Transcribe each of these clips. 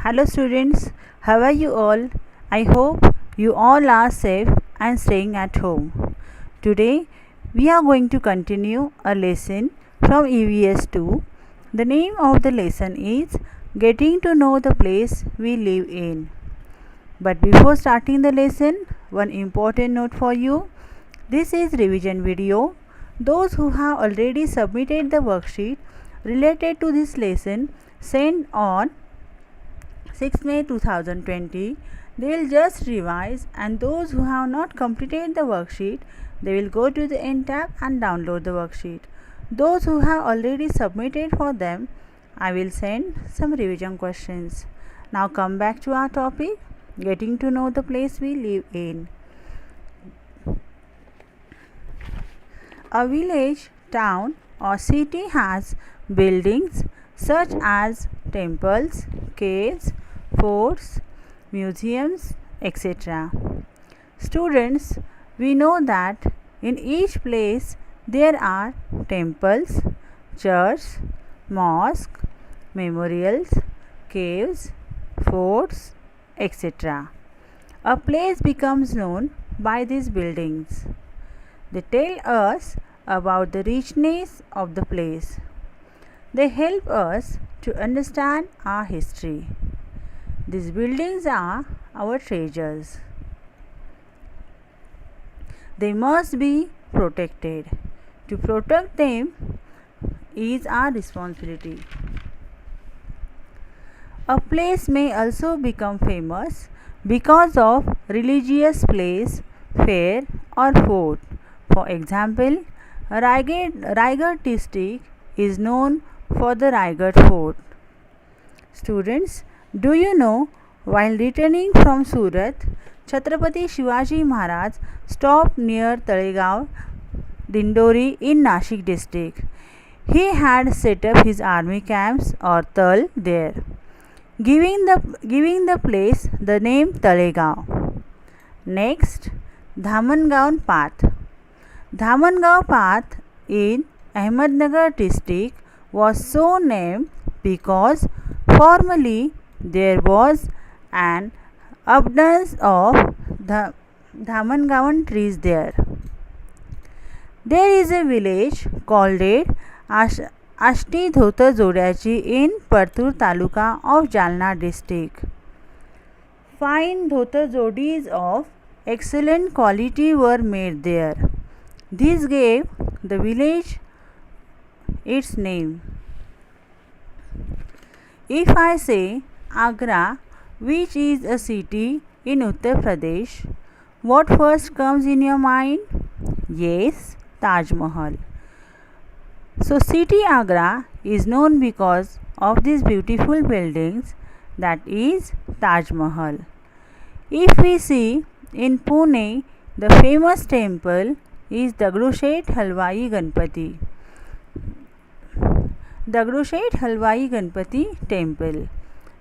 Hello students, how are you all? I hope you all are safe and staying at home. Today we are going to continue a lesson from EVS 2. The name of the lesson is Getting to Know the Place We Live in. But before starting the lesson, one important note for you. This is revision video. Those who have already submitted the worksheet related to this lesson sent on 6 May 2020, they will just revise, and those who have not completed the worksheet, they will go to the end tab and download the worksheet. Those who have already submitted for them, I will send some revision questions. Now come back to our topic, getting to know the place we live in. A village, town or city has buildings such as temples, caves, forts, museums, etc. Students, we know that in each place there are temples, churches, mosques, memorials, caves, forts, etc. A place becomes known by these buildings. They tell us about the richness of the place. They help us to understand our history. These buildings are our treasures. They must be protected. To protect them is our responsibility. A place may also become famous because of religious place, fair or fort. For example, Raigad district is known for the Raigad fort. Students, do you know, while returning from Surat, Chhatrapati Shivaji Maharaj stopped near Talegaon, Dindori in Nashik district. He had set up his army camps or Tal there, giving the place the name Talegaon. Next, Dhamangaon Path. Dhamangaon Path in Ahmednagar district was so named because formerly there was an abundance of the Dhamangaon trees there. There is a village called Ashti Dhota Zodachi in Partur Taluka of Jalna district. Fine dhota zodis of excellent quality were made there. This gave the village its name. If I say Agra, which is a city in Uttar Pradesh, what first comes in your mind? Yes, Taj Mahal. So city Agra is known because of these beautiful buildings, that is Taj Mahal. If we see in Pune, the famous temple is Dagdushet Halwai Ganpati. Dagdushet Halwai Ganpati temple,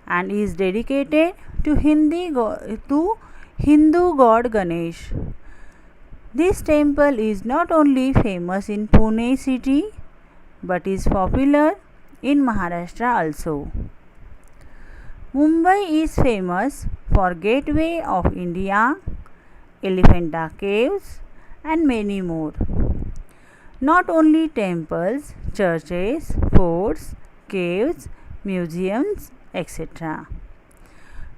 and is dedicated to Hindu god Ganesh. This temple is not only famous in Pune city but is popular in Maharashtra also. Mumbai is famous for Gateway of India, Elephanta Caves and many more. Not only temples, churches, forts, caves, museums, etc.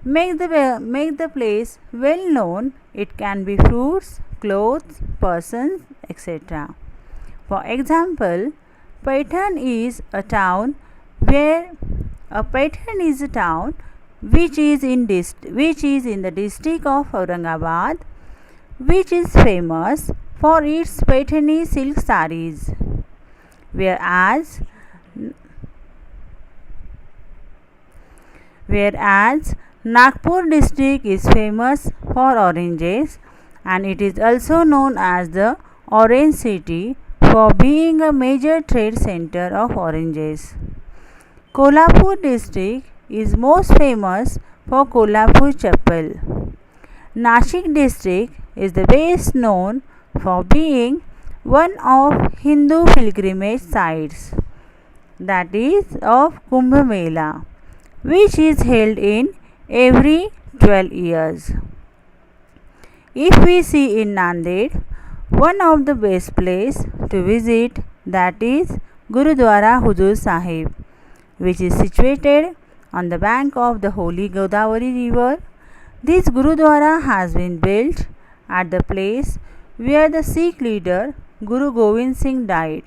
Make the place well known. It can be fruits, clothes, persons, etc. For example, Paitan is a town which is in the district of Aurangabad, which is famous for its Paithani silk sarees, whereas Nagpur district is famous for oranges, and it is also known as the Orange City for being a major trade center of oranges. Kolhapur district is most famous for Kolhapur Chapel. Nashik district is the best known for being one of Hindu pilgrimage sites, that is of Kumbh Mela. which is held in every 12 years. If we see in Nanded, one of the best place to visit, that is Gurudwara Huzur Sahib, which is situated on the bank of the holy Godavari river. This Gurudwara has been built at the place where the Sikh leader Guru Gobind Singh died.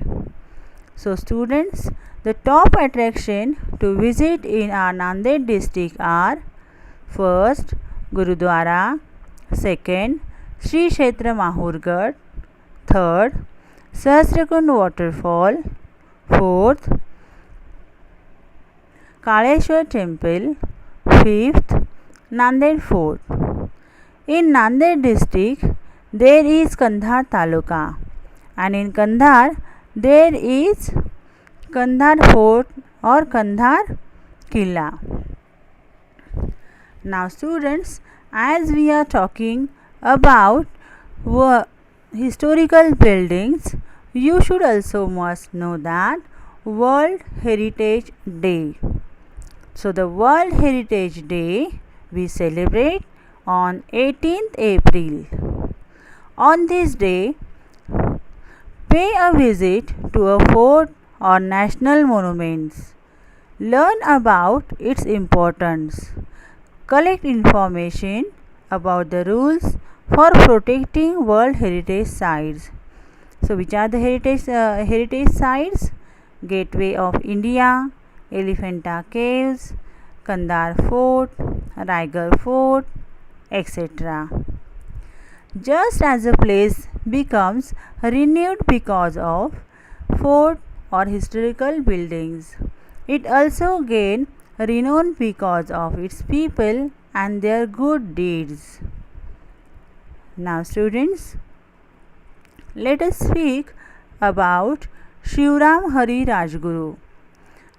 So students, the top attraction to visit in our Nanded district are: first, Gurudwara; second, Sri Kshetra Mahurgarh; third, Sahasrakund waterfall; fourth, Kaleshwar temple; fifth, Nanded fort. In Nanded district there is Kandhar taluka, and in Kandhar there is Kandhar fort or Kandhar Killa. Now students, as we are talking about historical buildings, you should also must know that World Heritage Day. So the World Heritage Day we celebrate on 18th April. On this day, pay a visit to a fort or national monuments. Learn about its importance. Collect information about the rules for protecting World Heritage Sites. So which are the heritage sites? Gateway of India, Elephanta Caves, Kandhar Fort, Raigarh Fort, etc. Just as a place becomes renewed because of fort or historical buildings, it also gains renown because of its people and their good deeds. Now students, let us speak about Shivram Hari Rajguru.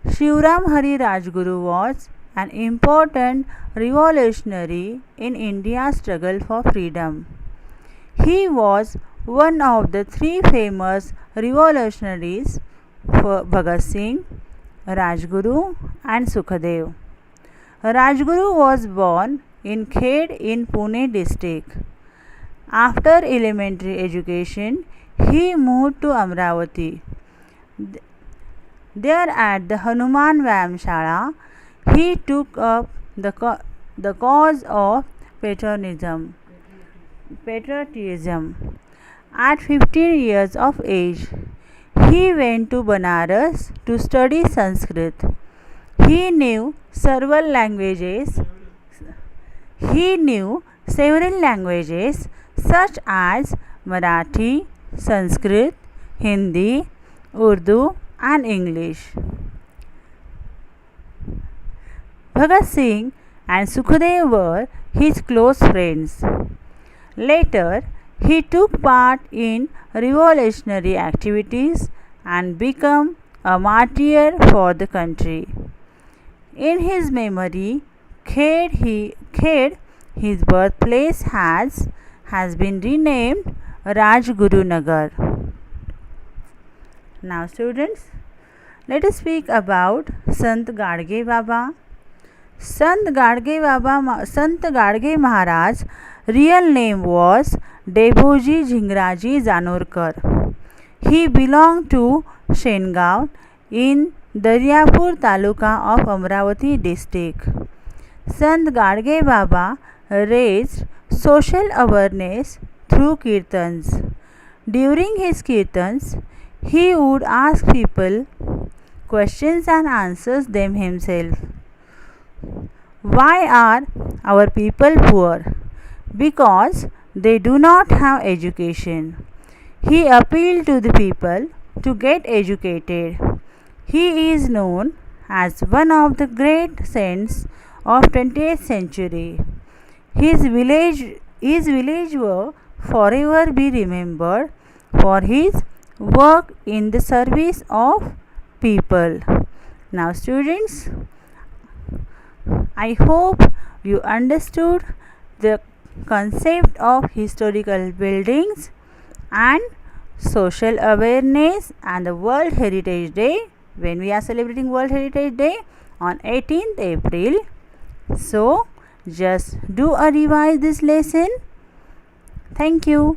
Shivram Hari Rajguru was an important revolutionary in India's struggle for freedom. He was one of the three famous revolutionaries, Bhagat Singh, Rajguru and Sukhdev. Rajguru was born in Khed in Pune district. After elementary education, he moved to Amravati. There at the Hanuman Vyayamshala, he took up the cause of patriotism. At 15 years of age, he went to Banaras to study Sanskrit. He knew several languages such as Marathi, Sanskrit, Hindi, Urdu and English. Bhagat Singh and Sukhdev were his close friends. Later, he took part in revolutionary activities and became a martyr for the country. In his memory, Khed, his birthplace, has been renamed Rajguru Nagar. Now students, let us speak about Sant Gadge Baba. Sant Gadge Maharaj real name was Debhoji Jhingraji Zanorkar. He belonged to Shengaon in Daryapur Taluka of Amravati district. Sant Gadge Baba raised social awareness through kirtans. During his kirtans, he would ask people questions and answers them himself. Why are our people poor? Because they do not have education. He appealed to the people to get educated. He is known as one of the great saints of 20th century. His village will forever be remembered for his work in the service of people. Now students, I hope you understood the concept of historical buildings and social awareness and the World Heritage Day. When we are celebrating World Heritage Day, on 18th April. So just do a revise this lesson. Thank you.